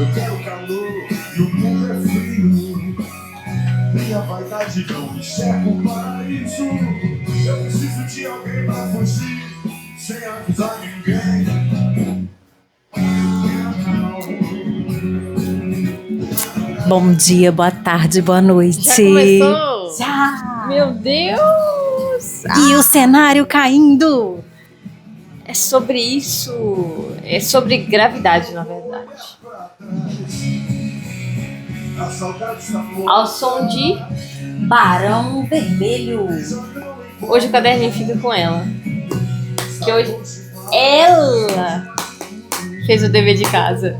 Eu quero calor e o mundo é frio. Minha vaidade não enxerga o paraíso. Eu preciso de alguém pra fugir, sem avisar ninguém. Bom dia, boa tarde, boa noite. Já começou? Já! Meu Deus! E o cenário caindo. É sobre isso. É sobre gravidade, na verdade. Ao som de Barão Vermelho. Hoje o caderninho fica com ela. Que hoje ela fez o dever de casa.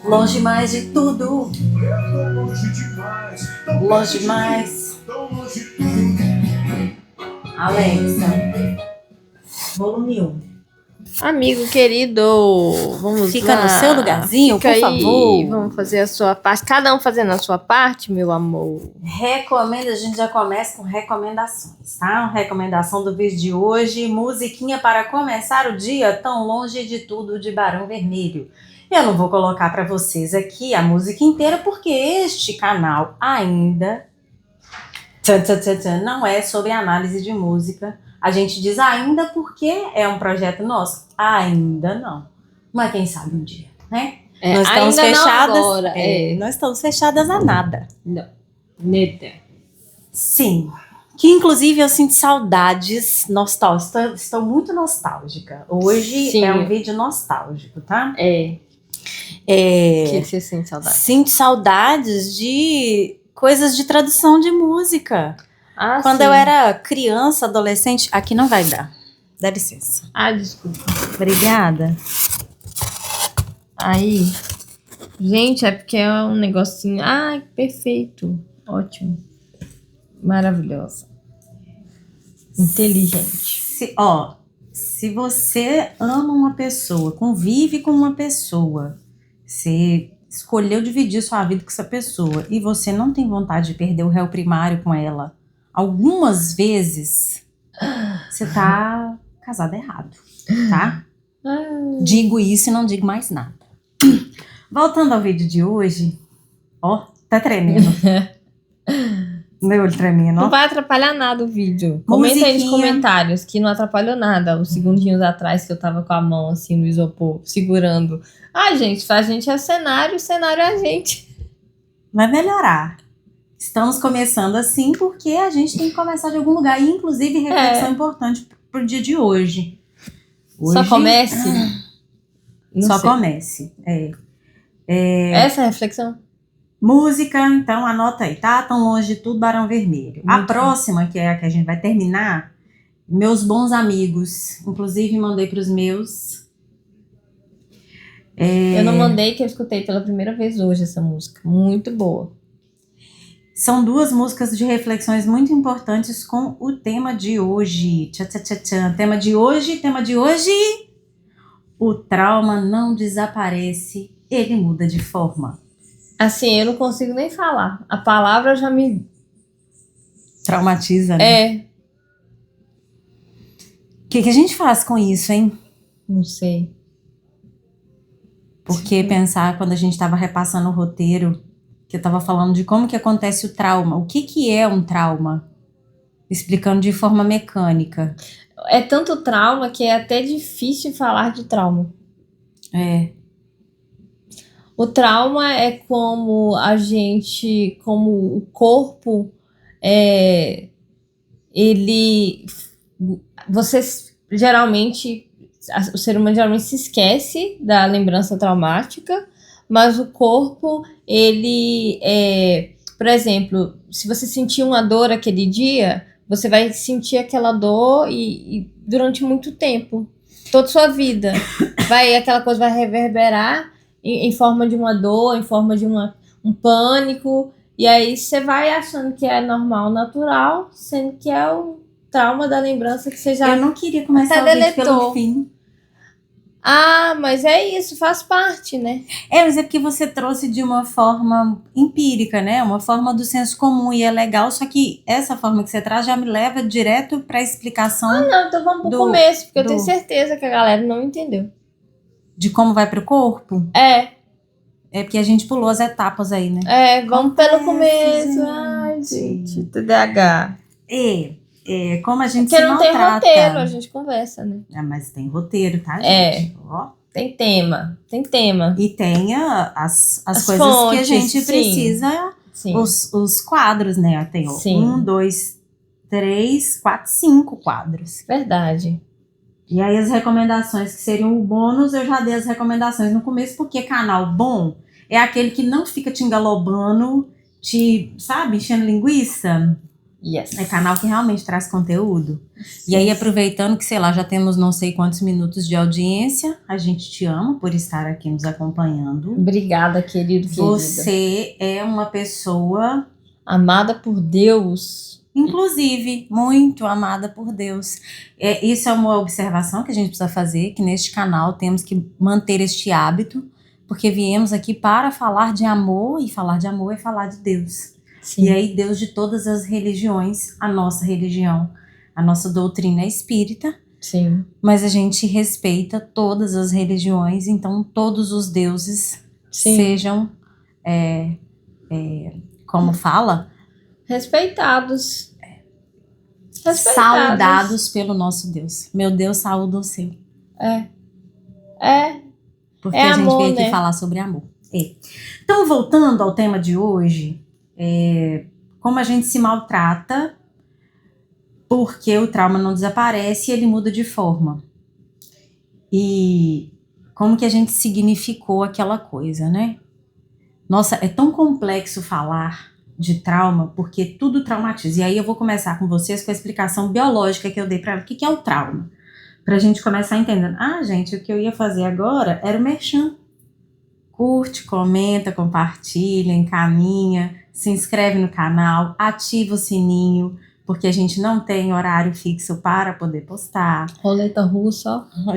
Longe mais de tudo. Longe mais. Alexa, volume 1. Amigo querido, vamos Fica lá. no seu lugarzinho, Fica por aí, favor. vamos fazer a sua parte. Cada um fazendo a sua parte, meu amor. Recomenda, a gente já começa com recomendações, tá? Recomendação do vídeo de hoje, musiquinha para começar o dia, Tão Longe de Tudo, de Barão Vermelho. Eu não vou colocar para vocês aqui a música inteira, porque este canal ainda não é sobre análise de música. A gente diz ainda porque é um projeto nosso. Ainda não. Mas quem sabe um dia, né? Nós estamos ainda fechadas. não agora, Nós estamos fechadas a nada. Não. Neta. Sim. Que inclusive eu sinto saudades nostálgicas. Estou muito nostálgica. Hoje Sim. é um vídeo nostálgico, tá? O que você sente saudade? Sinto saudades de coisas de tradução de música. Quando sim. eu era criança, adolescente, aqui não vai dar. Dá licença. Desculpa. Obrigada. Aí, gente, é porque é um negocinho. Perfeito. Ótimo. Maravilhosa. Inteligente. Se você ama uma pessoa, convive com uma pessoa, você escolheu dividir sua vida com essa pessoa e você não tem vontade de perder o réu primário com ela, algumas vezes você tá casado errado, tá? Digo isso e não digo mais nada. Voltando ao vídeo de hoje, tá tremendo. Meu olho tremendo, Não vai atrapalhar nada o vídeo. Comenta aí nos comentários que não atrapalhou nada. Os segundinhos atrás que eu tava com a mão assim no isopor, segurando. Gente, a gente é o cenário é a gente. Vai melhorar. Estamos começando assim porque a gente tem que começar de algum lugar. E inclusive reflexão importante pro dia de hoje. Só comece? Só comece. Essa é a reflexão? Música, então anota aí, tá? Tão Longe de Tudo, Barão Vermelho. A próxima, que é a que a gente vai terminar, Meus Bons Amigos. Inclusive, mandei pros meus. Eu não mandei, que eu escutei pela primeira vez hoje essa música. Muito boa. São duas músicas de reflexões muito importantes com o tema de hoje. Tema de hoje. O trauma não desaparece, ele muda de forma. Assim, eu não consigo nem falar. A palavra já me traumatiza, né? O que a gente faz com isso, hein? Não sei. Porque pensar, quando a gente estava repassando o roteiro, que eu estava falando de como que acontece o trauma. O que é um trauma? Explicando de forma mecânica. É tanto trauma que é até difícil falar de trauma. O trauma é como como o corpo, o ser humano geralmente se esquece da lembrança traumática, mas o corpo, por exemplo, se você sentir uma dor aquele dia, você vai sentir aquela dor e durante muito tempo, toda a sua vida. Aquela coisa vai reverberar em forma de uma dor, em forma de um pânico, e aí você vai achando que é normal, natural, sendo que é o trauma da lembrança que você já... Eu não queria começar o vídeo pelo fim. Mas é isso, faz parte, né? Mas é porque você trouxe de uma forma empírica, né? Uma forma do senso comum, e é legal, só que essa forma que você traz já me leva direto pra explicação... não, então vamos pro começo, porque eu tenho certeza que a galera não entendeu. De como vai pro corpo? É porque a gente pulou as etapas aí, né? Vamos pelo começo. gente. Ai, gente, TDAH. Como a gente Porque se não tem maltrata. roteiro, a gente conversa, né? Mas tem roteiro, tá, É. gente? Ó. Tem tema. E tem as As coisas que a fontes, gente sim. precisa, Sim. os quadros, né? Tem Sim. 1, 2, 3, 4, 5 quadros. Verdade. E aí as recomendações que seriam o bônus, eu já dei as recomendações no começo, porque canal bom é aquele que não fica te engalobando, sabe, enchendo linguiça. Yes. É canal que realmente traz conteúdo. E aí, aproveitando que, sei lá, já temos não sei quantos minutos de audiência, a gente te ama por estar aqui nos acompanhando. Obrigada, querido. Você é uma pessoa amada por Deus. Inclusive, muito amada por Deus. Isso é uma observação que a gente precisa fazer, que neste canal temos que manter este hábito, porque viemos aqui para falar de amor, e falar de amor é falar de Deus. Sim. E aí, Deus de todas as religiões, a nossa religião, a nossa doutrina é espírita. Sim. Mas a gente respeita todas as religiões, então todos os deuses sejam, como fala? Respeitados. Saudados pelo nosso Deus. Meu Deus, saúde o seu. Porque a gente veio aqui falar sobre amor. Então, voltando ao tema de hoje, como a gente se maltrata, porque o trauma não desaparece e ele muda de forma. E como que a gente significou aquela coisa, né? Nossa, é tão complexo falar de trauma, porque tudo traumatiza. E aí eu vou começar com vocês com a explicação biológica que eu dei para o que é o trauma. Pra gente começar entendendo. Gente, o que eu ia fazer agora era o merchan. Curte, comenta, compartilha, encaminha, se inscreve no canal, ativa o sininho, porque a gente não tem horário fixo para poder postar. Roleta russa, ó.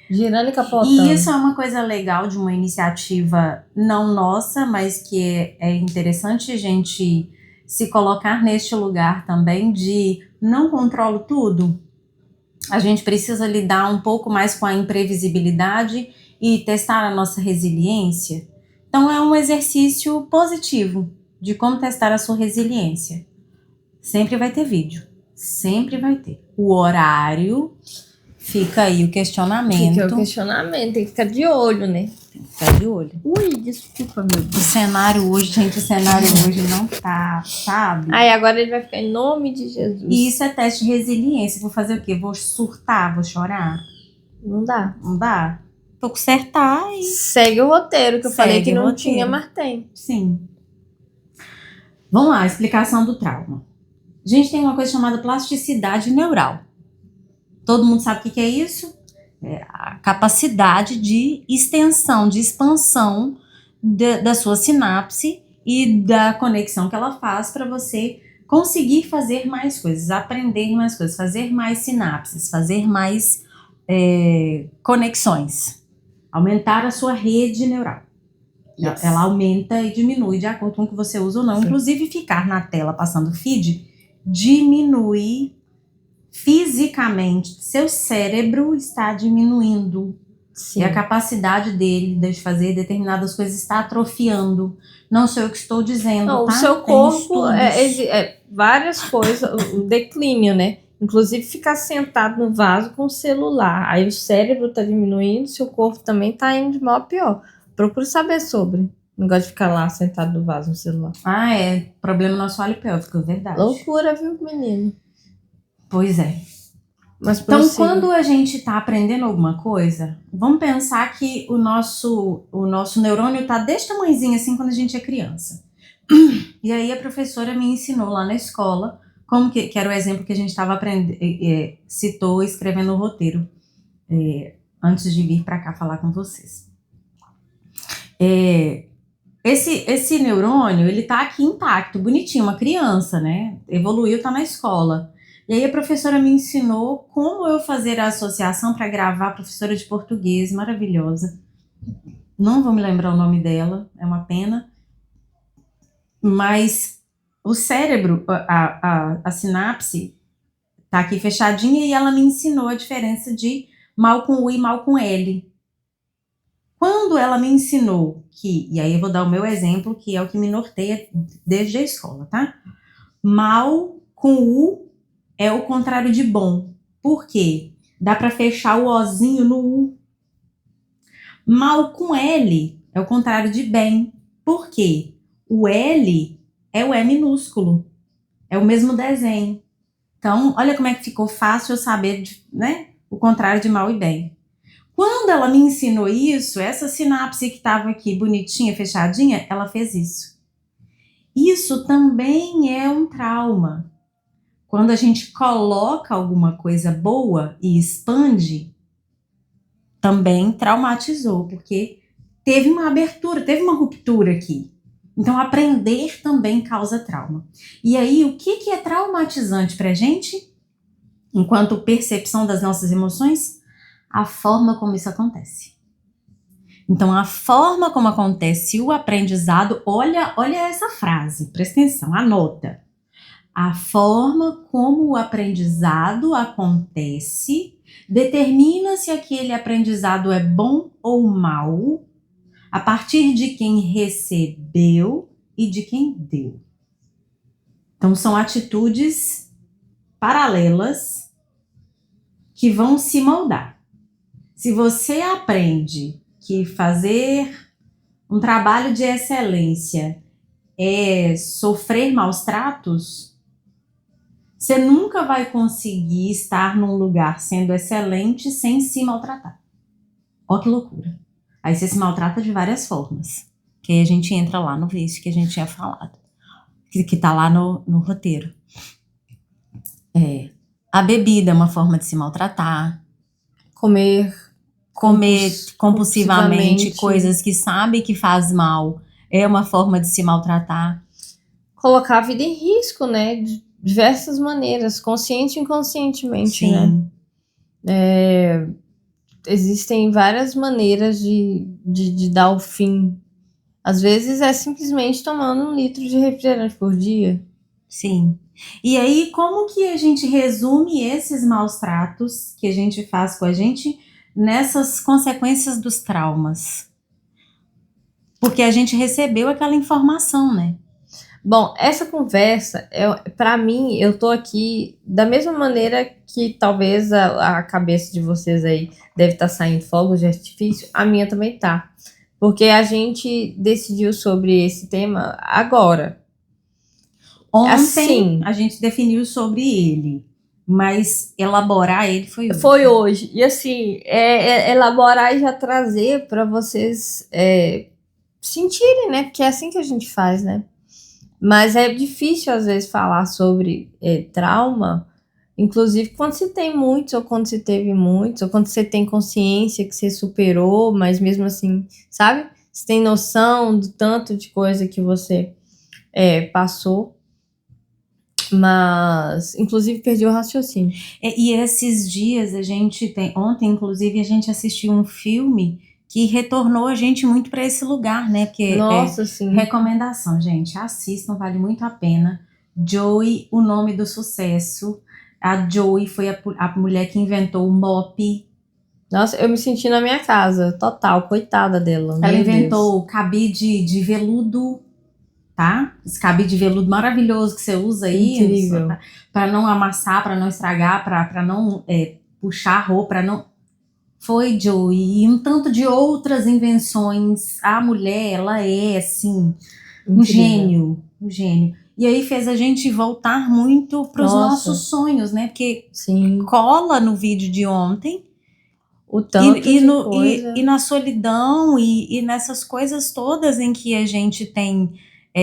Girando e capotando. E isso é uma coisa legal de uma iniciativa não nossa, mas que é interessante a gente se colocar neste lugar também de não controlo tudo. A gente precisa lidar um pouco mais com a imprevisibilidade e testar a nossa resiliência. Então é um exercício positivo de como testar a sua resiliência. Sempre vai ter vídeo, sempre vai ter. O horário, fica aí o questionamento. Fica o questionamento, tem que ficar de olho, né? Tem que ficar de olho. Ui, desculpa, meu Deus. O cenário hoje, gente, não tá, sabe? Agora ele vai ficar em nome de Jesus. E isso é teste de resiliência. Vou fazer o quê? Vou surtar, vou chorar? Não dá. Não dá? Vou consertar e... Segue o roteiro, que eu falei que não tinha, mas tem. Sim. Vamos lá, explicação do trauma. A gente tem uma coisa chamada plasticidade neural. Todo mundo sabe o que é isso? É a capacidade de extensão, de expansão da sua sinapse e da conexão que ela faz para você conseguir fazer mais coisas, aprender mais coisas, fazer mais sinapses, fazer mais conexões. Aumentar a sua rede neural. Yes. Ela aumenta e diminui de acordo com o que você usa ou não. Sim. Inclusive, ficar na tela passando feed diminui fisicamente. Seu cérebro está diminuindo. Sim. E a capacidade dele de fazer determinadas coisas está atrofiando. Não sei o que estou dizendo, não, tá? O seu corpo várias coisas, o declínio, né? Inclusive ficar sentado no vaso com o celular. Aí o cérebro está diminuindo, seu corpo também está indo de mal a pior. Procure saber sobre. Não gosto de ficar lá sentado no vaso no celular. Problema no assoalho pélvico, é verdade. Loucura, viu, menino? Pois é. Mas então, quando a gente está aprendendo alguma coisa, vamos pensar que o nosso neurônio está desse tamanhozinho assim quando a gente é criança. E aí a professora me ensinou lá na escola, como que era o exemplo que a gente estava aprendendo, citou escrevendo o roteiro, antes de vir para cá falar com vocês. Esse neurônio, ele tá aqui intacto, bonitinho, uma criança, né? Evoluiu, tá na escola. E aí a professora me ensinou como eu fazer a associação para gravar, a professora de português, maravilhosa. Não vou me lembrar o nome dela, é uma pena. Mas o cérebro, a sinapse, tá aqui fechadinha e ela me ensinou a diferença de mal com U e mal com L. Quando ela me ensinou e aí eu vou dar o meu exemplo, que é o que me norteia desde a escola, tá? Mal com U é o contrário de bom. Por quê? Dá para fechar o Ozinho no U. Mal com L é o contrário de bem. Por quê? O L é o E minúsculo. É o mesmo desenho. Então, olha como é que ficou fácil eu saber, né, o contrário de mal e bem. Quando ela me ensinou isso, essa sinapse que estava aqui bonitinha, fechadinha, ela fez isso. Isso também é um trauma. Quando a gente coloca alguma coisa boa e expande, também traumatizou, porque teve uma abertura, teve uma ruptura aqui. Então, aprender também causa trauma. E aí, o que é traumatizante para a gente, enquanto percepção das nossas emoções? A forma como isso acontece. Então, a forma como acontece o aprendizado, olha essa frase, presta atenção, anota. A forma como o aprendizado acontece determina se aquele aprendizado é bom ou mal, a partir de quem recebeu e de quem deu. Então, são atitudes paralelas que vão se moldar. Se você aprende que fazer um trabalho de excelência é sofrer maus tratos, você nunca vai conseguir estar num lugar sendo excelente sem se maltratar. Olha que loucura. Aí você se maltrata de várias formas. Que aí a gente entra lá no vício que a gente tinha falado. Que tá lá no roteiro. A bebida é uma forma de se maltratar. Comer compulsivamente coisas que sabe que faz mal é uma forma de se maltratar. Colocar a vida em risco, né? De diversas maneiras, consciente e inconscientemente, Sim. né? Existem várias maneiras de dar o fim. Às vezes é simplesmente tomando 1 litro de refrigerante por dia. Sim. E aí, como que a gente resume esses maus tratos que a gente faz com a gente nessas consequências dos traumas? Porque a gente recebeu aquela informação, né? Bom, essa conversa, para mim, eu tô aqui da mesma maneira que talvez a cabeça de vocês aí deve estar saindo fogos de artifício, a minha também tá. Porque a gente decidiu sobre esse tema agora. Ontem Assim, a gente definiu sobre ele, mas elaborar ele foi hoje. foi hoje. E assim, elaborar e já trazer para vocês sentirem, né? Porque é assim que a gente faz, né? Mas é difícil, às vezes, falar sobre trauma, inclusive quando se tem muitos, ou quando se teve muitos, ou quando você tem consciência que você superou, mas mesmo assim, sabe? Você tem noção do tanto de coisa que você passou. Mas, inclusive, perdi o raciocínio. E esses dias ontem, inclusive, a gente assistiu um filme que retornou a gente muito para esse lugar, né? Porque Nossa, sim. Recomendação, gente, assistam, vale muito a pena. Joey, o nome do sucesso. A Joey foi a mulher que inventou o mop. Nossa, eu me senti na minha casa, total, coitada dela. Ela meu inventou Deus. o cabide de veludo, tá? Esse cabide de veludo maravilhoso que você usa aí. Incrível. Para não amassar, para não estragar, para não puxar a roupa, para não... Foi, Joey, e um tanto de outras invenções. A mulher, ela é, assim, um Incrível. gênio. E aí fez a gente voltar muito para os Nossa. nossos sonhos, né? Porque Sim. cola no vídeo de ontem O tanto de coisa. e na solidão e nessas coisas todas em que a gente tem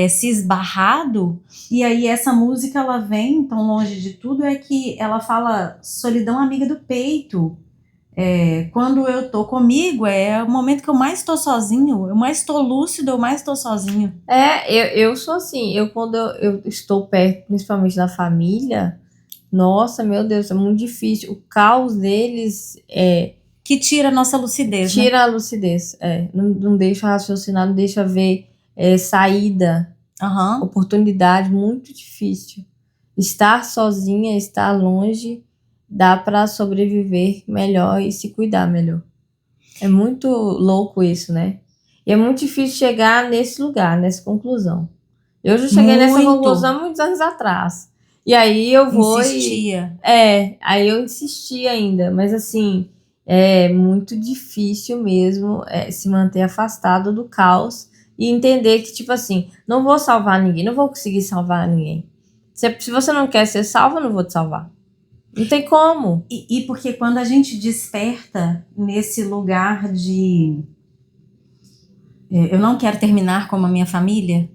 se esbarrado. E aí essa música, ela vem tão longe de tudo, é que ela fala solidão amiga do peito. Quando eu tô comigo, é o momento que eu mais tô sozinho, eu mais tô lúcido, eu mais tô sozinho. Eu sou assim, quando eu estou perto, principalmente da família, nossa, meu Deus, é muito difícil. O caos deles Que tira a nossa lucidez, né? tira a lucidez, não deixa raciocinar, não deixa ver saída, Aham. oportunidade, muito difícil. Estar sozinha, estar longe, dá para sobreviver melhor e se cuidar melhor. É muito louco isso, né? E é muito difícil chegar nesse lugar, nessa conclusão. Eu já cheguei nessa Muito. conclusão muitos anos atrás. E aí eu vou Insistia. aí eu insisti ainda, mas assim, é muito difícil mesmo se manter afastado do caos e entender que, tipo assim, não vou salvar ninguém, não vou conseguir salvar ninguém. Se você não quer ser salvo, eu não vou te salvar. Não tem como. E porque quando a gente desperta nesse lugar de eu não quero terminar como a minha família.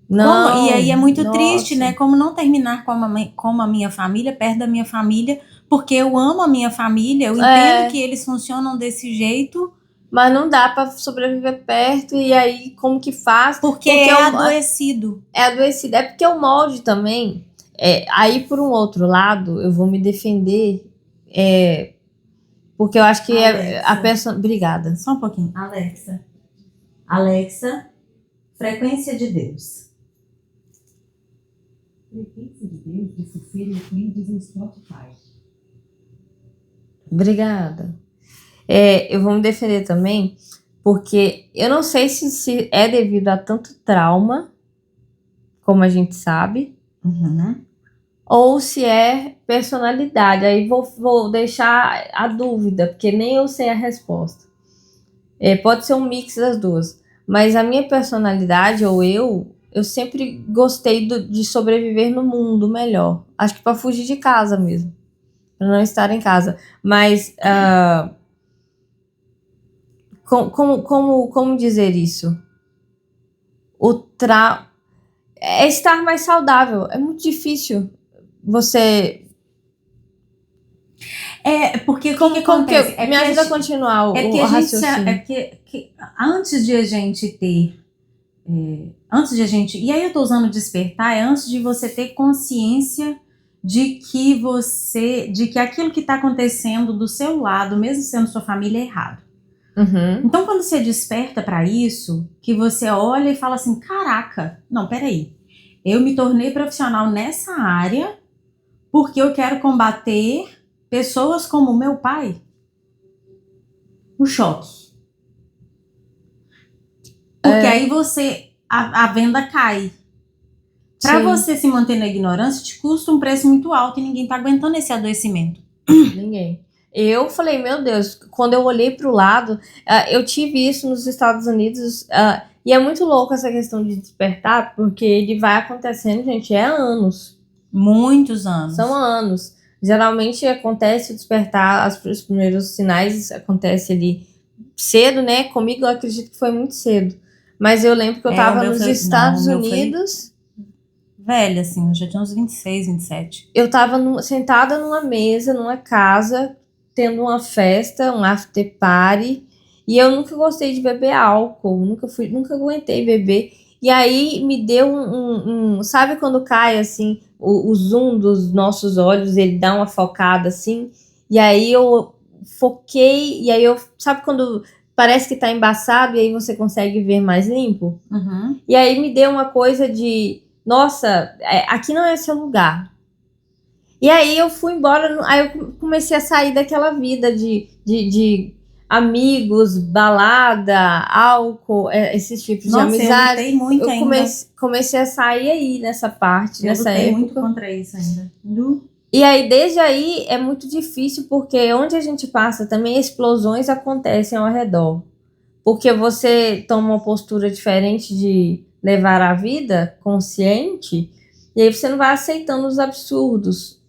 Não. E aí é muito nossa. triste, né? Como não terminar como a minha família, perto da minha família, porque eu amo a minha família, eu entendo que eles funcionam desse jeito. Mas não dá pra sobreviver perto, e aí como que faz? Porque é adoecido. É adoecido. É porque o molde também. Aí, por um outro lado, eu vou me defender. Porque eu acho que a pessoa. Obrigada. Só um pouquinho. Alexa, frequência de Deus. Frequência de Deus de Cecília Euclides no Spotify. Obrigada. Eu vou me defender também, porque eu não sei se é devido a tanto trauma, como a gente sabe, ou se é personalidade. Aí vou deixar a dúvida, porque nem eu sei a resposta. Pode ser um mix das duas. Mas a minha personalidade, ou eu sempre gostei de sobreviver no mundo melhor. Acho que para fugir de casa mesmo. Para não estar em casa. Mas como dizer isso? É estar mais saudável. É muito difícil você. Porque o que acontece? Me ajuda a continuar o raciocínio. Que antes de a gente ter. E aí eu tô usando despertar, antes de você ter consciência de que aquilo que tá acontecendo do seu lado, mesmo sendo sua família, é errado. Então, quando você desperta para isso, que você olha e fala assim, caraca, não, peraí, eu me tornei profissional nessa área porque eu quero combater pessoas como o meu pai. O choque. Porque aí a venda cai. Para você se manter na ignorância, te custa um preço muito alto e ninguém tá aguentando esse adoecimento. Ninguém. Eu falei, meu Deus, quando eu olhei para o lado, eu tive isso nos Estados Unidos, e é muito louco essa questão de despertar, porque ele vai acontecendo, gente, há anos. Muitos anos. São anos. Geralmente acontece o despertar, os primeiros sinais acontecem ali cedo, né? Comigo eu acredito que foi muito cedo. Mas eu lembro que eu tava nos Estados Unidos. Velha, assim, eu já tinha uns 26, 27. Eu tava sentada numa mesa, numa casa, tendo uma festa, um after party, e eu nunca gostei de beber álcool, nunca aguentei beber. E aí me deu sabe quando cai assim, o zoom dos nossos olhos, ele dá uma focada assim, e aí eu foquei, e aí sabe quando parece que tá embaçado e aí você consegue ver mais limpo? E aí me deu uma coisa de, nossa, aqui não é seu lugar. E aí eu fui embora, aí eu comecei a sair daquela vida de amigos, balada, álcool, esses tipos de amizade. Eu lutei muito ainda. Comecei a sair aí nessa parte, nessa época. Eu lutei muito contra isso ainda. E aí, desde aí, é muito difícil, porque onde a gente passa também explosões acontecem ao redor. Porque você toma uma postura diferente de levar a vida consciente, e aí você não vai aceitando os absurdos.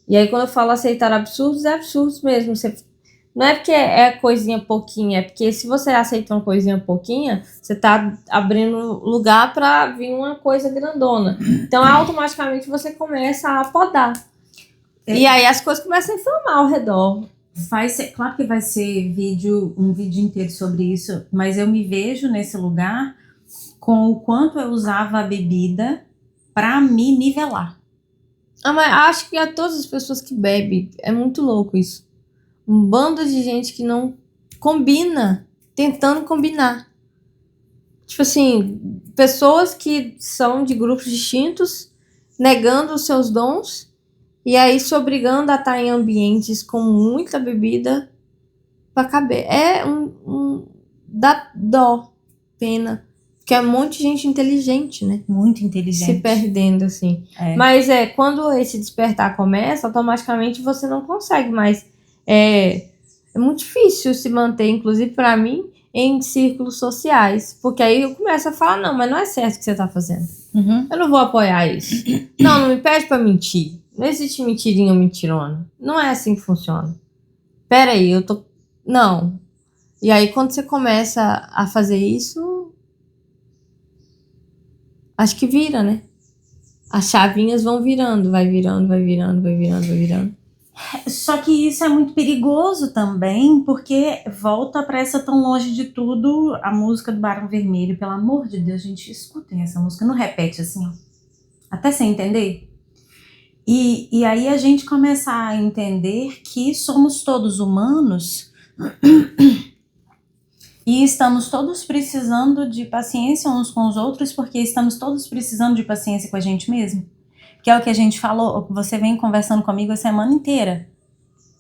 E aí, quando eu falo aceitar absurdos, é absurdos mesmo. Não é porque é coisinha pouquinha, é porque se você aceita uma coisinha pouquinha, você tá abrindo lugar para vir uma coisa grandona. Então, automaticamente, você começa a podar. E aí, as coisas começam a inflamar ao redor. Claro que vai ser um vídeo inteiro sobre isso, mas eu me vejo nesse lugar com o quanto eu usava a bebida para me nivelar. Mas acho que a todas as pessoas que bebem, é muito louco isso. Um bando de gente que não combina, tentando combinar. Tipo assim, pessoas que são de grupos distintos, negando os seus dons, e aí se obrigando a estar em ambientes com muita bebida pra caber. Dá dó, pena. Porque é um monte de gente inteligente, né? Muito inteligente. Se perdendo, assim. É. Mas quando esse despertar começa, automaticamente você não consegue mais. É muito difícil se manter, inclusive pra mim, em círculos sociais. Porque aí eu começo a falar, não, mas não é certo o que você tá fazendo. Uhum. Eu não vou apoiar isso. Não me pede pra mentir. Não existe mentirinha ou mentirona. Não é assim que funciona. Pera aí, eu tô... Não. E aí quando você começa a fazer isso... Acho que vira, né? As chavinhas vão virando, vai virando, vai virando, vai virando, vai virando. Só que isso é muito perigoso também, porque volta pra essa Tão Longe de Tudo, a música do Barão Vermelho. Pelo amor de Deus, gente, escutem essa música, não repete assim, ó. Até sem entender. E aí a gente começa a entender que somos todos humanos e estamos todos precisando de paciência uns com os outros, porque estamos todos precisando de paciência com a gente mesmo. Que é o que a gente falou, você vem conversando comigo a semana inteira.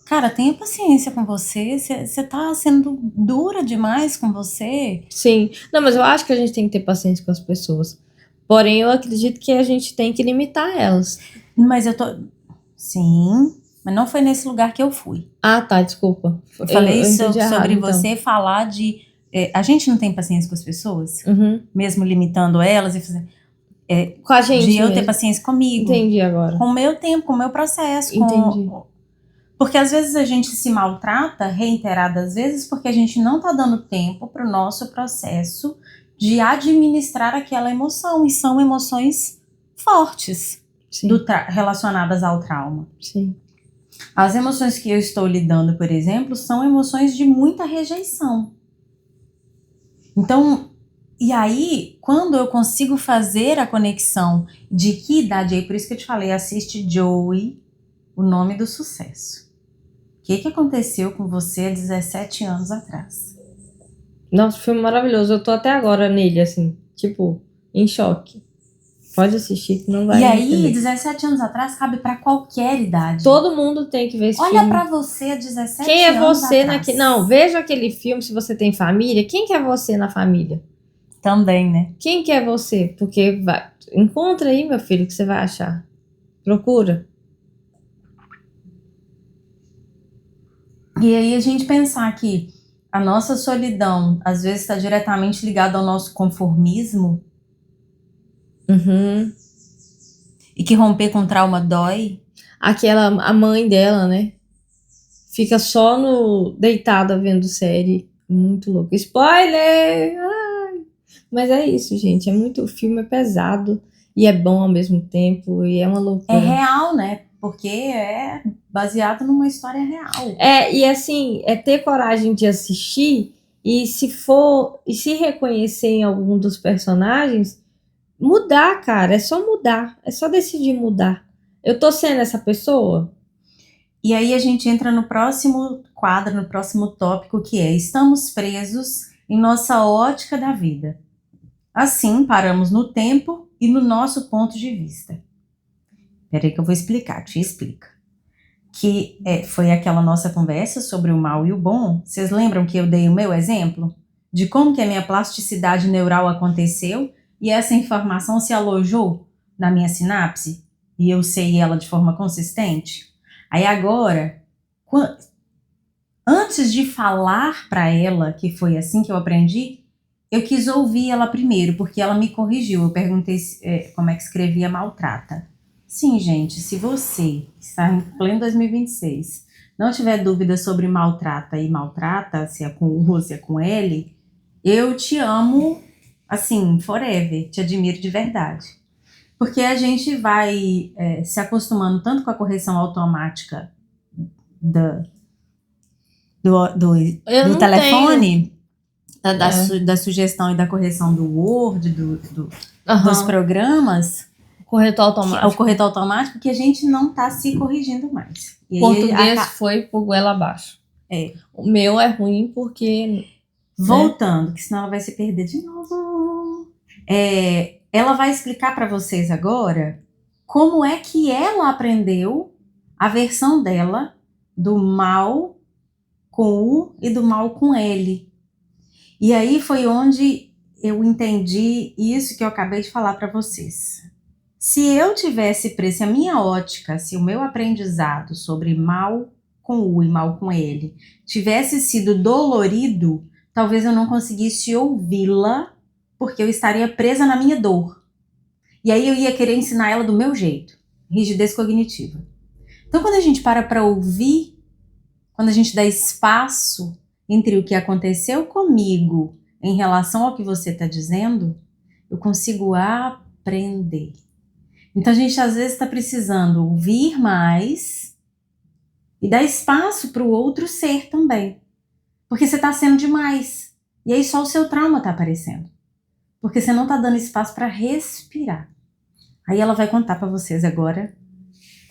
Cara, tenha paciência com você, você tá sendo dura demais com você. Sim. Não, mas eu acho que a gente tem que ter paciência com as pessoas. Porém, eu acredito que a gente tem que limitar elas. Mas eu tô... Sim, mas não foi nesse lugar que eu fui. Ah, tá, desculpa. Eu falei entendi sobre errado, então. você falar de... a gente não tem paciência com as pessoas, Uhum. mesmo limitando elas e fazendo... Com a gente de eu mesmo. ter paciência comigo. Entendi agora. Com o meu tempo, com o meu processo. Entendi. Porque às vezes a gente se maltrata, reiteradas vezes, porque a gente não tá dando tempo pro nosso processo de administrar aquela emoção. E são emoções fortes Sim. relacionadas ao trauma. Sim. As emoções que eu estou lidando, por exemplo, são emoções de muita rejeição. Então, e aí, quando eu consigo fazer a conexão de que idade, aí por isso que eu te falei, assiste Joey, O Nome do Sucesso. O que aconteceu com você há 17 anos atrás? Nossa, filme maravilhoso. Eu tô até agora nele, assim, tipo, em choque. Pode assistir que não vai E aí, entender. 17 anos atrás, cabe pra qualquer idade. Todo mundo tem que ver esse Olha filme. pra você há 17 Quem é anos você atrás. naquele... Não, veja aquele filme se você tem família. Quem que é você na família? Também, né? Quem que é você? Porque vai... Encontra aí, meu filho, que você vai achar. Procura. E aí a gente pensar que a nossa solidão às vezes está diretamente ligada ao nosso conformismo Uhum. e que romper com trauma dói. A mãe dela, né? Fica só deitada vendo série. Muito louco. Spoiler! Ai. Mas é isso, gente. O filme é pesado e é bom ao mesmo tempo e é uma loucura. É real, né? Porque é baseado numa história real. E assim, é ter coragem de assistir e se reconhecer em algum dos personagens, mudar, cara. É só mudar. É só decidir mudar. Eu tô sendo essa pessoa? E aí a gente entra no próximo quadro, no próximo tópico, que é: estamos presos em nossa ótica da vida. Assim, paramos no tempo e no nosso ponto de vista. Peraí que eu vou explicar, te explica. Que foi aquela nossa conversa sobre o mal e o bom. Vocês lembram que eu dei o meu exemplo? De como que a minha plasticidade neural aconteceu e essa informação se alojou na minha sinapse e eu sei ela de forma consistente? Aí agora, antes de falar para ela que foi assim que eu aprendi, eu quis ouvir ela primeiro, porque ela me corrigiu. Eu perguntei como é que escrevia maltrata. Sim, gente, se você está em pleno 2026, não tiver dúvida sobre maltrata e maltrata, se é com U ou se é com L, eu te amo, assim, forever, te admiro de verdade. Porque a gente vai se acostumando tanto com a correção automática do telefone, da sugestão e da correção do Word, dos programas, Corretor automático. o corretor automático, que a gente não está se corrigindo mais. E Português foi por goela abaixo. O meu é ruim porque... Voltando, que senão ela vai se perder de novo. Ela vai explicar para vocês agora como é que ela aprendeu a versão dela do mal com U e do mal com L. E aí foi onde eu entendi isso que eu acabei de falar para vocês. Se eu tivesse preso, se a minha ótica, se o meu aprendizado sobre mal com U e mal com L tivesse sido dolorido, talvez eu não conseguisse ouvi-la, porque eu estaria presa na minha dor. E aí eu ia querer ensinar ela do meu jeito. Rigidez cognitiva. Então, quando a gente para ouvir, quando a gente dá espaço entre o que aconteceu comigo em relação ao que você está dizendo, eu consigo aprender. Então, a gente às vezes está precisando ouvir mais e dar espaço para o outro ser também. Porque você está sendo demais. E aí só o seu trauma está aparecendo. Porque você não está dando espaço para respirar. Aí ela vai contar para vocês agora.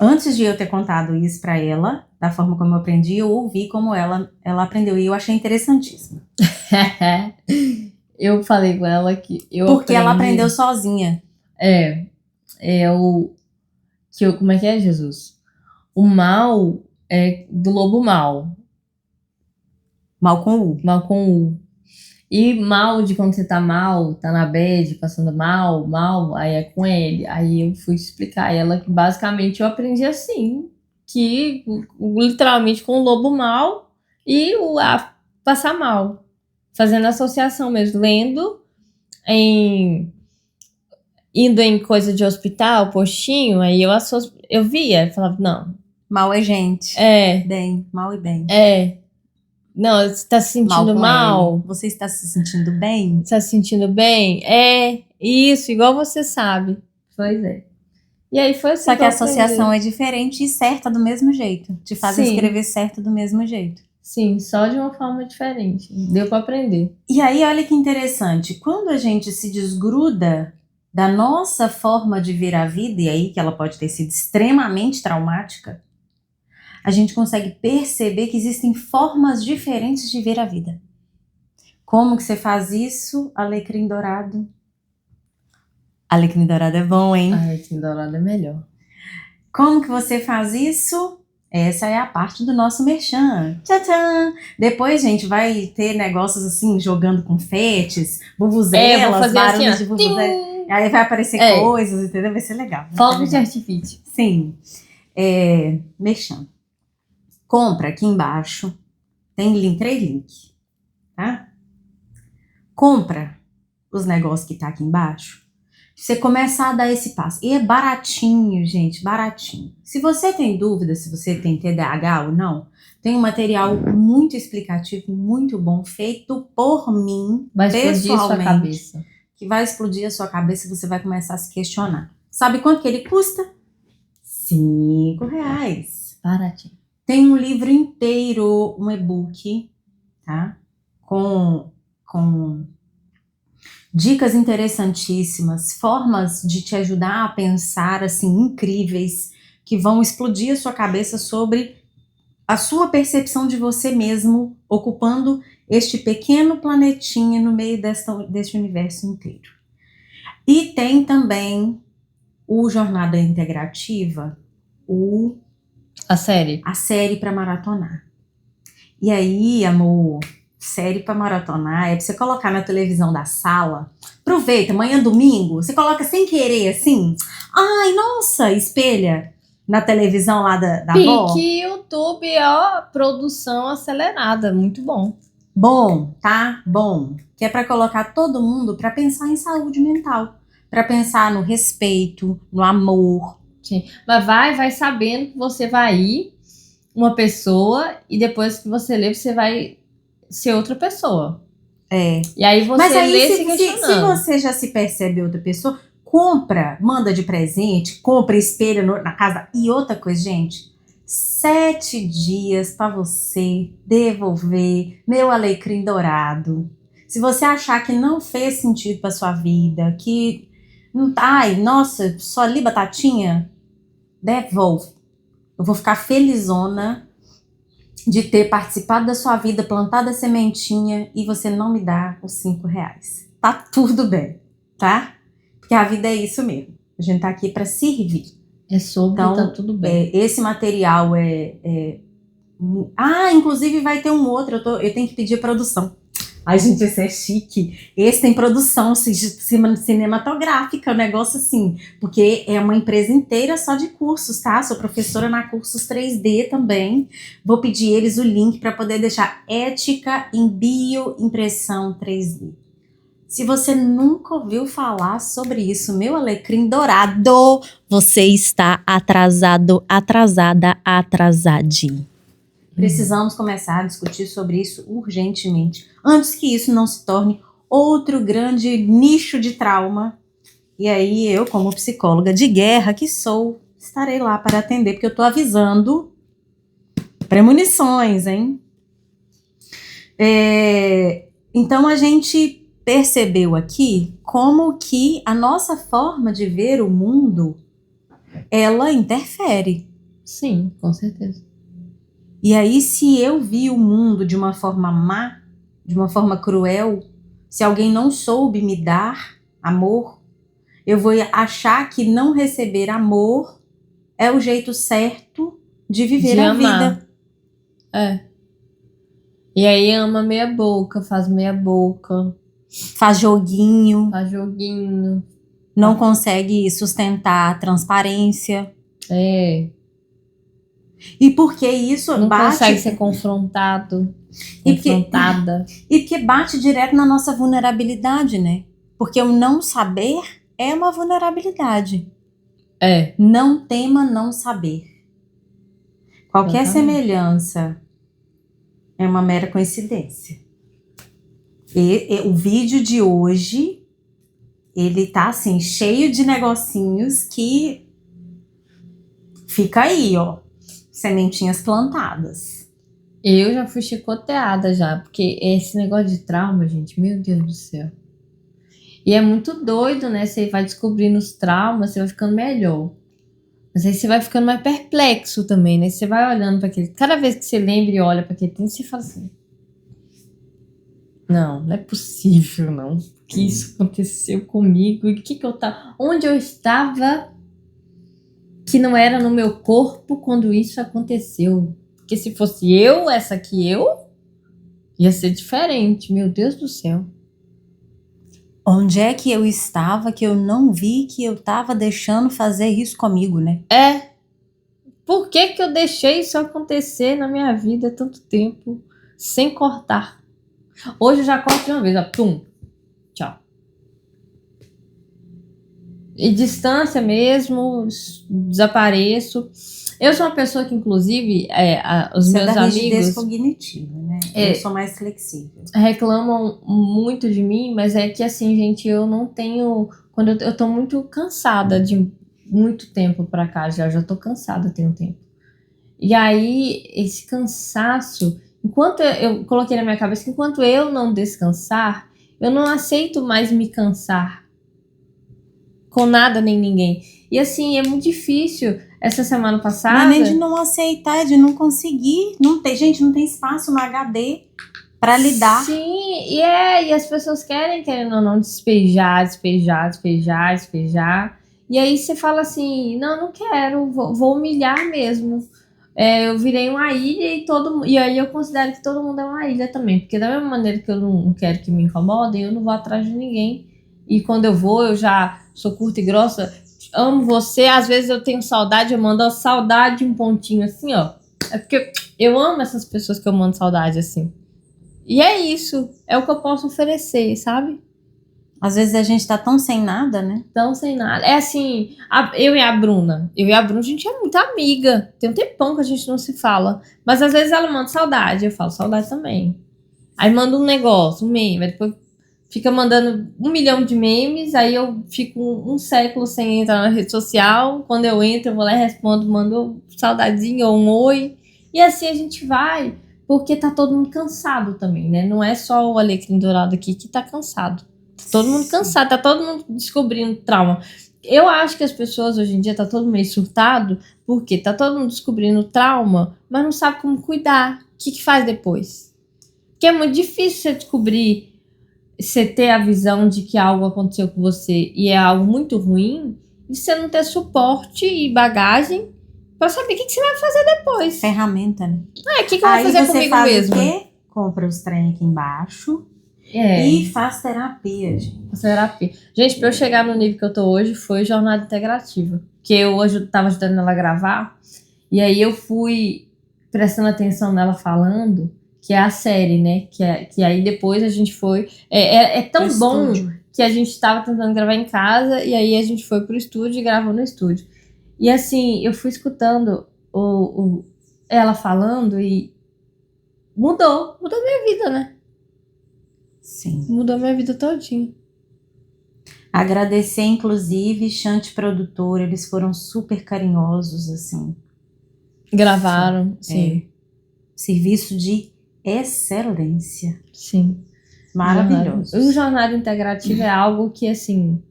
Antes de eu ter contado isso para ela, da forma como eu aprendi, eu ouvi como ela aprendeu. E eu achei interessantíssimo. Eu falei com ela que eu Porque ela aprendi- aprendeu sozinha. Como é que é, Jesus? O mal é do lobo mal. Mal com U. Mal com U. E mal de quando você tá mal, tá na bad, passando mal, aí é com ele. Aí eu fui explicar a ela que basicamente eu aprendi assim, que literalmente com o lobo mal e a passar mal. Fazendo associação mesmo, indo em coisa de hospital, postinho, aí eu via, falava, não, Mal é gente. é, Bem. Mal e bem. não, você tá se sentindo com mal? L. Você está se sentindo bem? Tá se sentindo bem? É, isso, igual você sabe. Pois é. E aí foi assim Só que eu a associação aprendi. é diferente e certa do mesmo jeito. Te fazem Sim. escrever certo do mesmo jeito. Sim, só de uma forma diferente. Deu pra aprender. E aí, olha que interessante. Quando a gente se desgruda da nossa forma de ver a vida, e aí que ela pode ter sido extremamente traumática, a gente consegue perceber que existem formas diferentes de ver a vida. Como que você faz isso? Alecrim dourado. Alecrim dourado é bom, hein? Ai, que dourado é melhor. Como que você faz isso? Essa é a parte do nosso merchan. Tchan! Depois, gente, vai ter negócios assim, jogando confetes, vou vuvuzelas, fazer barulhos assim, de ó. vuvuzela. Tim! Aí vai aparecer coisas, entendeu? Vai ser legal. Fogos de artifício. Sim. Merchan. Compra aqui embaixo. Tem 3 links, tá? Compra os negócios que tá aqui embaixo. Você começar a dar esse passo. E é baratinho, gente, baratinho. Se você tem dúvida se você tem TDAH ou não, tem um material muito explicativo, muito bom, feito por mim, Vai explodir sua pessoalmente, cabeça. que vai explodir a sua cabeça e você vai começar a se questionar. Sabe quanto que ele custa? R$5. Baratinho. Tem um livro inteiro, um e-book, tá? Com dicas interessantíssimas, formas de te ajudar a pensar, assim, incríveis, que vão explodir a sua cabeça sobre a sua percepção de você mesmo, ocupando este pequeno planetinha no meio deste universo inteiro. E tem também o Jornada Integrativa, A série. a série para maratonar. E aí, amor, série para maratonar é pra você colocar na televisão da sala. Aproveita, amanhã domingo, você coloca sem querer assim. Ai, nossa, espelha na televisão lá da avó. Pique YouTube, ó, produção acelerada, muito bom. Bom, tá? Bom. Que é para colocar todo mundo para pensar em saúde mental, para pensar no respeito, no amor. Sim. Mas vai sabendo que você vai ir uma pessoa e depois que você lê, você vai ser outra pessoa. E aí você Mas aí, lê se se questionando. você já se percebe outra pessoa, compra, manda de presente, compra espelho na casa. E outra coisa, gente, 7 dias para você devolver meu alecrim dourado. Se você achar que não fez sentido para sua vida, que ai, nossa, só li batatinha, devolve. Eu vou ficar felizona de ter participado da sua vida, plantado a sementinha e você não me dá os R$5. Tá tudo bem, tá? Porque a vida é isso mesmo. A gente tá aqui para servir. É sobre, Então, tá tudo bem. Esse material é Inclusive vai ter um outro, eu tenho que pedir produção. Ai, gente, esse é chique. Esse tem produção cinematográfica, um negócio assim. Porque é uma empresa inteira só de cursos, tá? Sou professora na Cursos 3D também. Vou pedir eles o link para poder deixar Ética em Bioimpressão 3D. Se você nunca ouviu falar sobre isso, meu alecrim dourado, você está atrasado, atrasada, atrasadinho. Precisamos começar a discutir sobre isso urgentemente, antes que isso não se torne outro grande nicho de trauma. E aí eu, como psicóloga de guerra que sou, estarei lá para atender, porque eu estou avisando premonições, hein? Então a gente percebeu aqui como que a nossa forma de ver o mundo, ela interfere. Sim, com certeza. E aí, se eu vi o mundo de uma forma má, de uma forma cruel, se alguém não soube me dar amor, eu vou achar que não receber amor é o jeito certo de viver a vida. E aí ama meia boca, faz meia boca. Faz joguinho. Não consegue sustentar a transparência. E porque isso não bate... consegue ser confrontada. E porque bate direto na nossa vulnerabilidade, né? Porque o não saber é uma vulnerabilidade. Não tema não saber. Qualquer semelhança é uma mera coincidência. E o vídeo de hoje, ele tá assim, cheio de negocinhos que fica aí, ó. Sementinhas plantadas. Eu já fui chicoteada já, porque esse negócio de trauma, gente, meu Deus do céu. E é muito doido, né? Você vai descobrindo os traumas, você vai ficando melhor. Mas aí você vai ficando mais perplexo também, né? Você vai olhando para aquele... Cada vez que você lembra e olha para aquele tempo, você fala assim... Não é possível, não. Que isso aconteceu comigo. E que eu tava... Onde eu estava... que não era no meu corpo quando isso aconteceu. Porque se fosse eu, essa aqui ia ser diferente. Meu Deus do céu. Onde é que eu estava que eu não vi que eu estava deixando fazer isso comigo, né? Por que eu deixei isso acontecer na minha vida há tanto tempo, sem cortar? Hoje eu já corto de uma vez, ó. Pum. Tchau. E distância mesmo, desapareço. Eu sou uma pessoa que, inclusive, os Você meus é da amigos... rigidez cognitiva, né? Eu sou mais flexível. Reclamam muito de mim, mas é que, assim, gente, eu não tenho... Quando eu tô muito cansada de muito tempo pra cá, já tô cansada tem um tempo. E aí, esse cansaço... Enquanto eu coloquei na minha cabeça que enquanto eu não descansar, eu não aceito mais me cansar com nada nem ninguém. E assim, é muito difícil. Essa semana passada... Não é nem de não aceitar, é de não conseguir. Gente, não tem espaço no HD pra lidar. Sim, e as pessoas querendo ou não, despejar. E aí você fala assim, não quero, vou humilhar mesmo. Eu virei uma ilha e aí eu considero que todo mundo é uma ilha também. Porque da mesma maneira que eu não quero que me incomodem, eu não vou atrás de ninguém. E quando eu vou, eu já sou curta e grossa. Amo você, às vezes eu tenho saudade, eu mando saudade um pontinho assim, ó. É porque eu amo essas pessoas que eu mando saudade assim. E é isso, é o que eu posso oferecer, sabe? Às vezes a gente tá tão sem nada, né? Tão sem nada. É assim, eu e a Bruna, a gente é muito amiga. Tem um tempão que a gente não se fala. Mas às vezes ela manda saudade, eu falo saudade também. Aí manda um negócio, um meme, aí depois fica mandando 1 milhão de memes, aí eu fico um século sem entrar na rede social. Quando eu entro, eu vou lá e respondo, mando saudadinho ou um oi. E assim a gente vai, porque tá todo mundo cansado também, né? Não é só o alecrim dourado aqui que tá cansado. Tá todo mundo cansado, tá todo mundo descobrindo trauma. Eu acho que as pessoas hoje em dia tá todo meio surtado, porque tá todo mundo descobrindo trauma, mas não sabe como cuidar. O que faz depois? Porque é muito difícil você descobrir, você ter a visão de que algo aconteceu com você e é algo muito ruim, e você não ter suporte e bagagem Pra saber o que você vai fazer depois. Ferramenta, né? O que eu vou fazer você comigo faz mesmo? o quê? Compra os trem aqui embaixo É. e faz terapia, gente. Terapia. Gente, pra eu chegar no nível que eu tô hoje, foi jornada integrativa. Que eu tava ajudando ela a gravar. E aí eu fui prestando atenção nela falando, que é a série, né? Que aí depois a gente foi. É tão Pro bom estúdio. que a gente tava tentando gravar em casa, e aí a gente foi pro estúdio e gravou no estúdio. E assim, eu fui escutando ela falando e mudou minha vida, né? Sim. Mudou minha vida todinha. Agradecer, inclusive, Chante Produtora, eles foram super carinhosos, assim. Gravaram, sim. Serviço de excelência. Sim. Maravilhoso. O jornada integrativa é algo que, assim...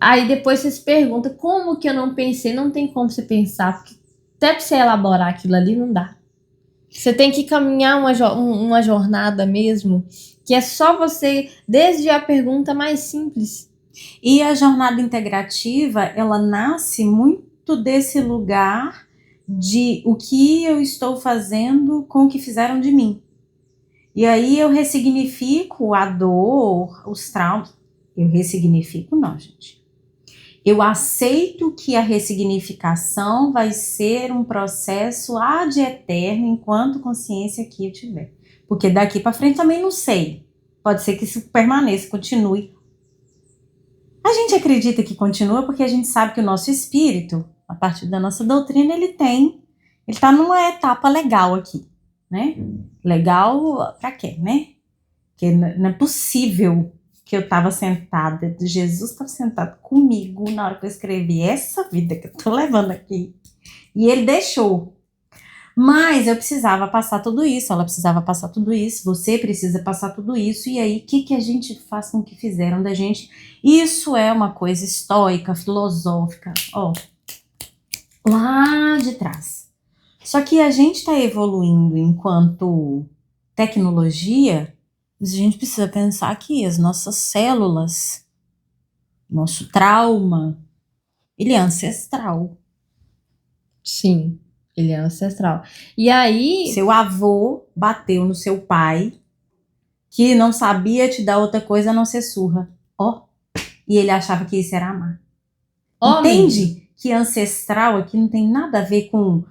Aí depois você se pergunta, como que eu não pensei? Não tem como você pensar, porque até pra você elaborar aquilo ali, não dá. Você tem que caminhar uma jornada mesmo, que é só você, desde a pergunta mais simples. E a jornada integrativa, ela nasce muito desse lugar de o que eu estou fazendo com o que fizeram de mim. E aí eu ressignifico a dor, os traumas. Eu ressignifico não, gente. Eu aceito que a ressignificação vai ser um processo ad eterno enquanto consciência aqui eu tiver. Porque daqui para frente também não sei. Pode ser que isso permaneça, continue. A gente acredita que continua porque a gente sabe que o nosso espírito, a partir da nossa doutrina, ele tá numa etapa legal aqui, né? Legal pra quê, né? Porque não é possível que eu tava sentada, Jesus estava sentado comigo na hora que eu escrevi essa vida que eu tô levando aqui. E ele deixou. Mas eu precisava passar tudo isso, ela precisava passar tudo isso, você precisa passar tudo isso, e aí o que a gente faz com o que fizeram da gente? Isso é uma coisa estoica, filosófica, ó, lá de trás. Só que a gente está evoluindo enquanto tecnologia, mas a gente precisa pensar que as nossas células, nosso trauma, ele é ancestral. Sim. Ele é ancestral. E aí... Seu avô bateu no seu pai, que não sabia te dar outra coisa a não ser surra. Ó, e ele achava que isso era amar. Entende que ancestral aqui não tem nada a ver com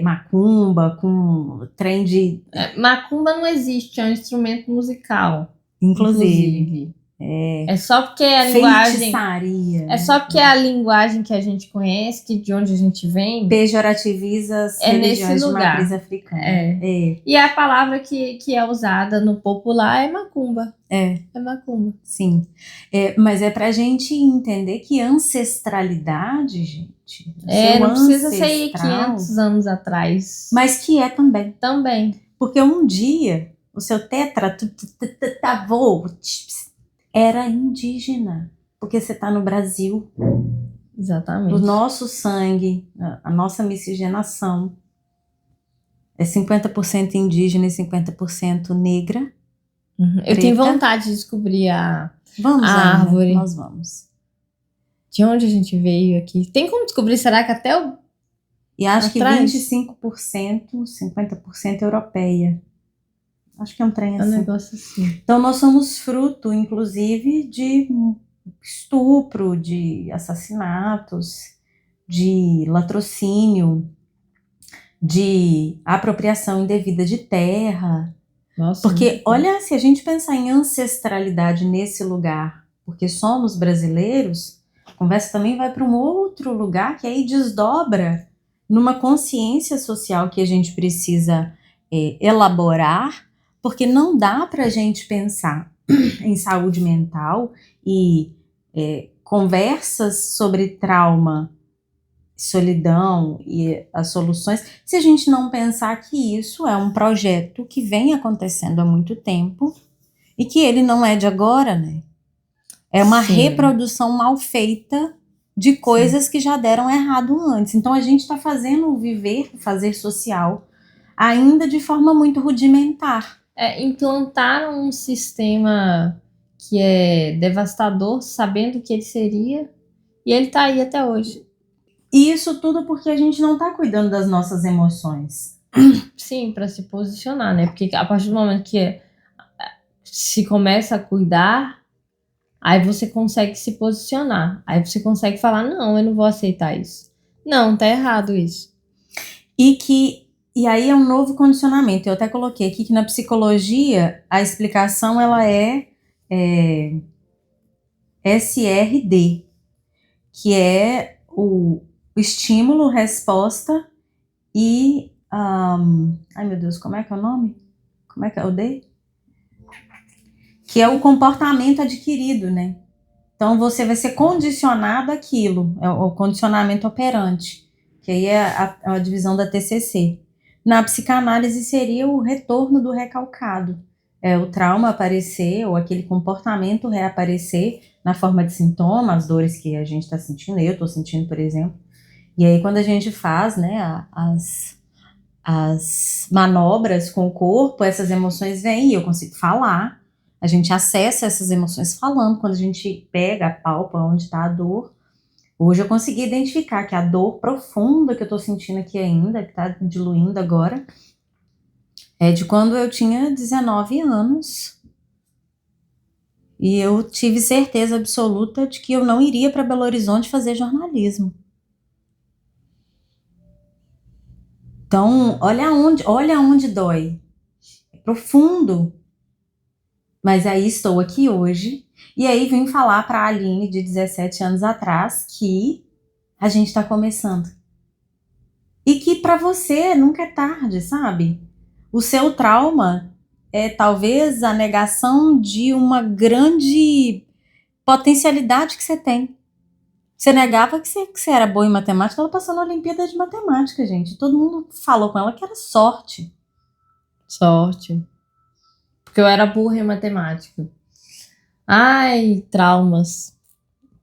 macumba, com trem de... Macumba não existe, é um instrumento musical. Inclusive. É só porque a linguagem... Feitiçaria. É só porque a linguagem que a gente conhece, que de onde a gente vem... Pejorativiza as religiões de matriz africana. E a palavra que é usada no popular é macumba. É macumba. Sim. Mas é pra gente entender que ancestralidade, gente... Não precisa ser 500 anos atrás. Mas que é também. Também. Porque um dia, o seu tetravô era indígena. Porque você tá no Brasil. Exatamente. O nosso sangue, a nossa miscigenação é 50% indígena e 50% negra. Eu tenho vontade de descobrir a árvore. Nós vamos. De onde a gente veio aqui. Tem como descobrir, será que até o... E acho que 25%, 50% europeia. Acho que é um trem assim. É um negócio assim. Então nós somos fruto, inclusive, de estupro, de assassinatos, de latrocínio, de apropriação indevida de terra. Nossa, porque, olha, se a gente pensar em ancestralidade nesse lugar, porque somos brasileiros, a conversa também vai para um outro lugar que aí desdobra numa consciência social que a gente precisa elaborar, porque não dá para a gente pensar em saúde mental e conversas sobre trauma, solidão e as soluções, se a gente não pensar que isso é um projeto que vem acontecendo há muito tempo e que ele não é de agora, né? É uma reprodução mal feita de coisas que já deram errado antes. Então a gente está fazendo o fazer social, ainda de forma muito rudimentar. Implantaram um sistema que é devastador, sabendo que ele seria, e ele tá aí até hoje. E isso tudo porque a gente não tá cuidando das nossas emoções. Sim, para se posicionar, né? Porque a partir do momento que se começa a cuidar, aí você consegue se posicionar. Aí você consegue falar, não, eu não vou aceitar isso. Não, tá errado isso. E aí é um novo condicionamento. Eu até coloquei aqui que na psicologia a explicação ela é SRD, que é o estímulo, resposta e ai meu Deus, como é que é o nome? Como é que é o D? Que é o comportamento adquirido, né? Então você vai ser condicionado àquilo, é o condicionamento operante, que aí é a divisão da TCC. Na psicanálise seria o retorno do recalcado, é o trauma aparecer ou aquele comportamento reaparecer na forma de sintomas, dores que a gente está sentindo, eu estou sentindo, por exemplo. E aí quando a gente faz, né, as manobras com o corpo, essas emoções vêm e eu consigo falar. A gente acessa essas emoções falando, quando a gente pega, palpa onde está a dor. Hoje eu consegui identificar que a dor profunda que eu tô sentindo aqui ainda, que tá diluindo agora, é de quando eu tinha 19 anos. E eu tive certeza absoluta de que eu não iria para Belo Horizonte fazer jornalismo. Então, olha onde dói. É profundo. Mas aí estou aqui hoje, e aí vim falar para a Aline de 17 anos atrás que a gente está começando. E que para você nunca é tarde, sabe? O seu trauma é talvez a negação de uma grande potencialidade que você tem. Você negava que você era boa em matemática, ela passou na Olimpíada de Matemática, gente. Todo mundo falou com ela que era sorte. Sorte. Porque eu era burra em matemática. Ai, traumas.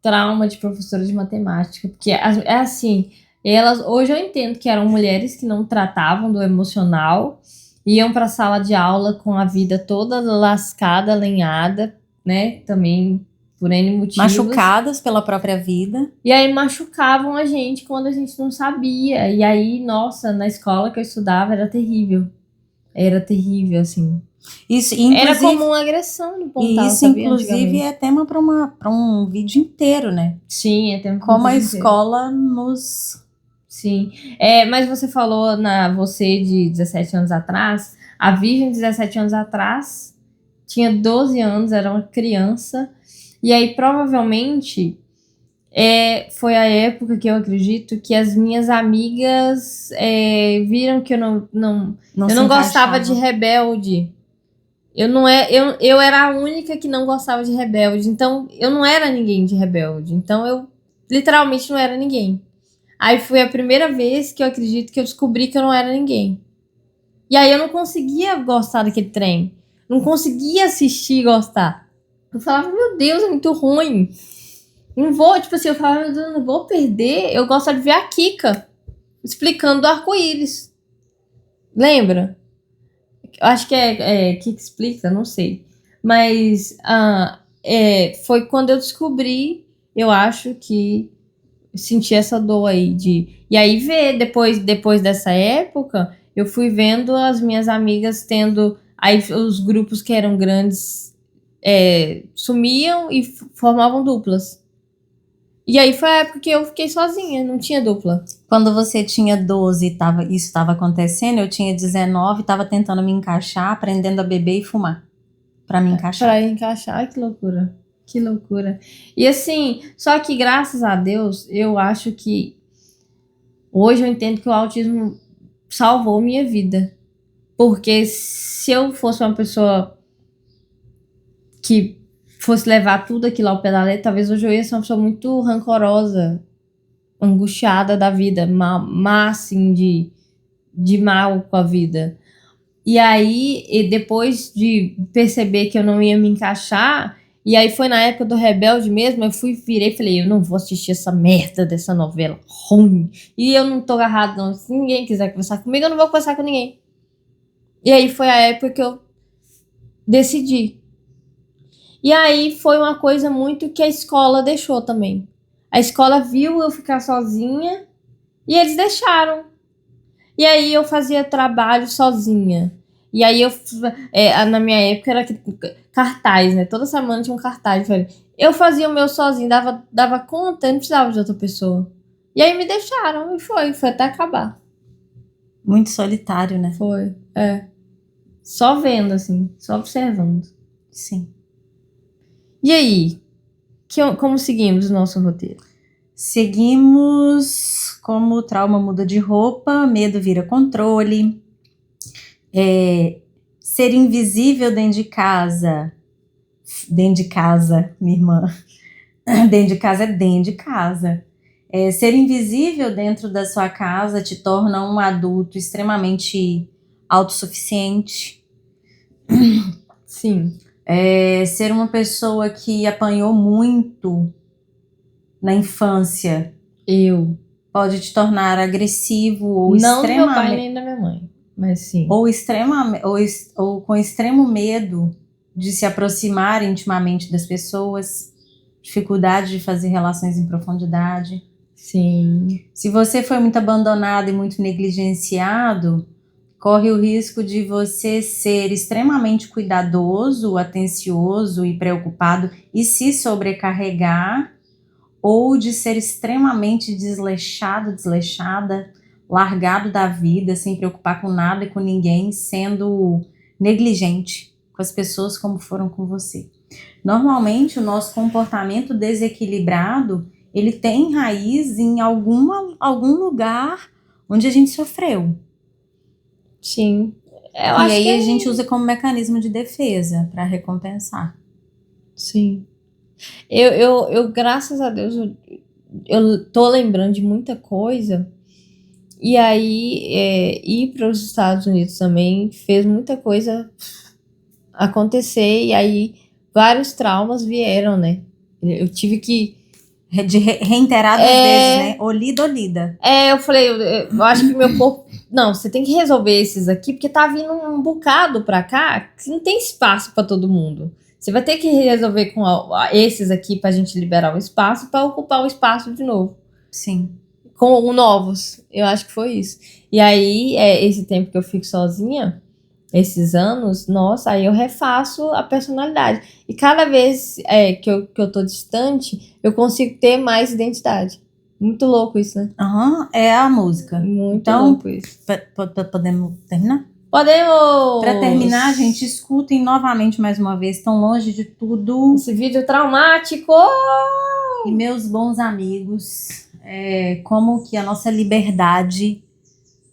Trauma de professora de matemática. Porque é assim, elas hoje eu entendo que eram mulheres que não tratavam do emocional, iam para a sala de aula com a vida toda lascada, lenhada, né? Também por N motivos. Machucadas pela própria vida. E aí machucavam a gente quando a gente não sabia. E aí, nossa, na escola que eu estudava era terrível. Era terrível, assim. Isso, Era como uma agressão no Pontal, e isso, sabia, inclusive, é tema para um vídeo inteiro, né? Sim, é tema Como a escola nos... Sim. Mas você falou você de 17 anos atrás, a Virgem de 17 anos atrás tinha 12 anos, era uma criança, e aí provavelmente foi a época que eu acredito que as minhas amigas viram que eu não gostava de Rebelde. Eu era a única que não gostava de Rebelde, então eu não era ninguém de Rebelde, então eu literalmente não era ninguém. Aí foi a primeira vez que eu acredito que eu descobri que eu não era ninguém. E aí eu não conseguia gostar daquele trem. Não conseguia assistir e gostar. Eu falava, meu Deus, é muito ruim. Não vou, tipo assim, eu falava, meu Deus, não vou perder. Eu gosto de ver a Kika explicando do arco-íris. Lembra? Eu acho que Kika explica, não sei. Mas foi quando eu descobri, eu acho que senti essa dor aí e aí depois dessa época eu fui vendo as minhas amigas tendo aí os grupos que eram grandes sumiam e formavam duplas, e aí foi a época que eu fiquei sozinha, não tinha dupla. Quando você tinha 12 e isso estava acontecendo, eu tinha 19 e estava tentando me encaixar, aprendendo a beber e fumar para me encaixar. Pra encaixar, ai que loucura. Que loucura. E assim, só que graças a Deus, eu acho que hoje eu entendo que o autismo salvou minha vida. Porque se eu fosse uma pessoa que fosse levar tudo aquilo ao pé da letra, talvez hoje eu ia ser uma pessoa muito rancorosa, angustiada da vida, má assim, de mal com a vida. E aí, depois de perceber que eu não ia me encaixar, e aí foi na época do Rebelde mesmo, eu virei e falei, eu não vou assistir essa merda dessa novela ruim. E eu não tô agarrado não, se ninguém quiser conversar comigo, eu não vou conversar com ninguém. E aí foi a época que eu decidi. E aí foi uma coisa muito que a escola deixou também. A escola viu eu ficar sozinha E eles deixaram. E aí eu fazia trabalho sozinha. E aí na minha época era cartaz, né? Toda semana tinha um cartaz. Eu fazia o meu sozinho, dava conta, eu não precisava de outra pessoa. E aí me deixaram e foi até acabar. Muito solitário, né? Foi, Só vendo, assim, só observando. Sim. E aí? Como seguimos o nosso roteiro? Seguimos como o trauma muda de roupa, medo vira controle, ser invisível dentro de casa, minha irmã, dentro de casa é dentro de casa. Ser invisível dentro da sua casa te torna um adulto extremamente autossuficiente. Sim. Ser uma pessoa que apanhou muito na infância pode te tornar agressivo ou não do meu pai extremamente, nem da minha mãe, mas sim. ou com extremo medo de se aproximar intimamente das pessoas, dificuldade de fazer relações em profundidade. Sim. Se você foi muito abandonado e muito negligenciado, corre o risco de você ser extremamente cuidadoso, atencioso e preocupado e se sobrecarregar, ou de ser extremamente desleixado, desleixada, largado da vida, sem preocupar com nada e com ninguém, sendo negligente com as pessoas como foram com você. Normalmente, o nosso comportamento desequilibrado, ele tem raiz em algum lugar onde a gente sofreu. Sim. E aí a gente usa como mecanismo de defesa para recompensar. Sim. Eu graças a Deus, eu tô lembrando de muita coisa. E aí, ir para os Estados Unidos também fez muita coisa acontecer. E aí, vários traumas vieram, né? Eu tive que... reiteradas vezes, né? Olida. Eu falei, eu acho que meu corpo... Não, você tem que resolver esses aqui, porque tá vindo um bocado pra cá que não tem espaço pra todo mundo. Você vai ter que resolver com esses aqui pra gente liberar o espaço pra ocupar o espaço de novo. Sim. Com novos. Eu acho que foi isso. E aí, esse tempo que eu fico sozinha, esses anos, nossa, aí eu refaço a personalidade. E cada vez que eu tô distante, eu consigo ter mais identidade. Muito louco isso, né? É a música. Muito louco isso. Podemos terminar? Podemos! Para terminar, gente, escutem novamente mais uma vez, Tão Longe de Tudo. Esse vídeo traumático! E meus bons amigos, como que a nossa liberdade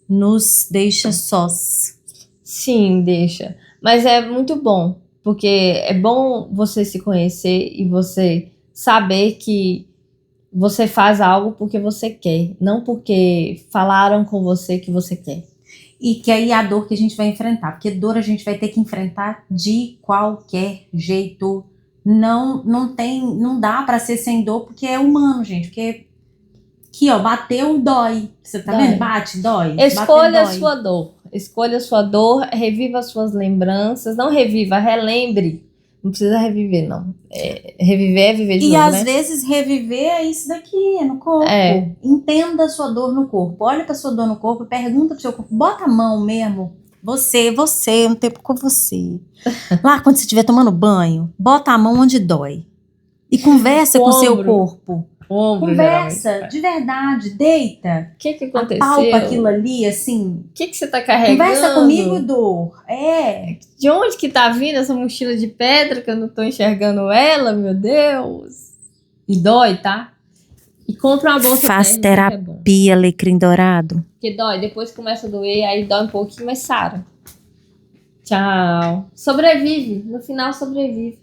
nos deixa sós. Sim, deixa. Mas é muito bom, porque é bom você se conhecer e você saber que você faz algo porque você quer, não porque falaram com você que você quer. E que aí é a dor que a gente vai enfrentar, porque dor a gente vai ter que enfrentar de qualquer jeito. Não dá pra ser sem dor, porque é humano, gente. Porque aqui, ó, bateu, dói. Você tá vendo? Bate, dói. Escolha a sua dor. Escolha a sua dor, reviva as suas lembranças. Não reviva, relembre. Não precisa reviver, não. Reviver é viver de novo, né? E às vezes reviver é isso daqui, é no corpo. Entenda a sua dor no corpo. Olha pra sua dor no corpo, pergunta pro seu corpo. Bota a mão mesmo. Você, um tempo com você. Lá quando você estiver tomando banho, bota a mão onde dói. E conversa com o seu corpo. Conversa, de verdade, deita. O que aconteceu? Apalpa aquilo ali, assim. O que você tá carregando? Conversa comigo, dor. De onde que tá vindo essa mochila de pedra que eu não tô enxergando ela, meu Deus? E dói, tá? E compra uma bolsa. Faz terapia, alecrim dourado. Porque dói, depois começa a doer, aí dói um pouquinho, mas sara. Tchau. Sobrevive, no final sobrevive.